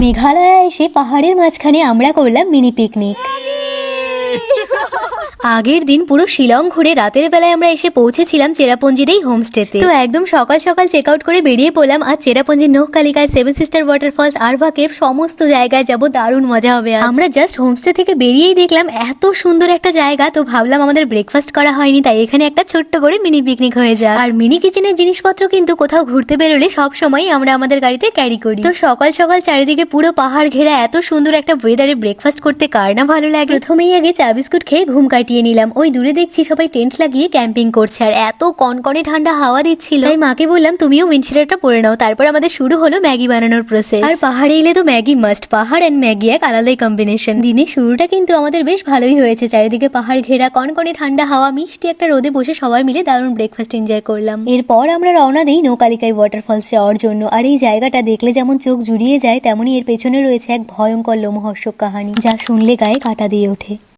মেঘালয়ে এসে পাহাড়ের মাঝখানে আমরা করলাম মিনি পিকনিক। আগের দিন পুরো শিলং ঘুরে রাতের বেলায় আমরা এসে পৌঁছেছিলাম চেরাপুঞ্জির এই হোমস্টেতে। তো একদম সকাল সকাল চেক আউট করে বেরিয়ে পড়লাম। আর চেরাপুঞ্জির নোককালিকায়, সেভেন সিস্টার ওয়াটারফলস, আরভা কেভ সমস্ত জায়গায় যাবো, দারুণ মজা হবে। আমরা জাস্ট হোমস্টে থেকে বেরিয়েই দেখলাম এত সুন্দর একটা জায়গা। তো ভাবলাম আমাদের ব্রেকফাস্ট করা হয়নি, তাই এখানে একটা ছোট্ট করে মিনি পিকনিক হয়ে যায়। আর মিনি কিচেনের জিনিসপত্র কিন্তু কোথাও ঘুরতে বেরোলে সব সময় আমরা আমাদের গাড়িতে ক্যারি করি। তো সকাল সকাল চারিদিকে পুরো পাহাড় ঘেরা এত সুন্দর একটা ওয়েদারে ব্রেকফাস্ট করতে কার না ভালো লাগে। প্রথমেই আগে চা বিস্কুট খেয়ে ঘুম কাটিয়ে নিলাম। ওই দূরে দেখছি সবাই টেন্ট লাগিয়ে ক্যাম্পিং করছে, আর এত কনকনে ঠান্ডা হাওয়া দিচ্ছিল, তাই মাকে বললাম তুমিও উইন্ডশিল্ডটা পরে নাও। তারপর আমাদের শুরু হলো ম্যাগি বানানোর প্রসেস। আর পাহাড়ে এলে তো ম্যাগি মাস্ট। পাহাড় এন্ড ম্যাগি এক আলাদাই কম্বিনেশন। দিনের শুরুটা কিন্তু আমাদের বেশ ভালোই হয়েছে। চারিদিকে পাহাড় ঘেরা, কনকনে ঠান্ডা হাওয়া, মিষ্টি একটা রোদে বসে সবাই মিলে দারুণ ব্রেকফাস্ট এনজয় করলাম। এরপর আমরা রওনা দিই নৌকালিকাই ওয়াটারফলস যাওয়ার জন্য। আর এই জায়গাটা দেখলে যেমন চোখ জুড়িয়ে যায়, তেমনই এর পেছনে রয়েছে এক ভয়ঙ্কর লোমহর্ষক কাহিনী, যা শুনলে গায়ে কাঁটা দিয়ে ওঠে।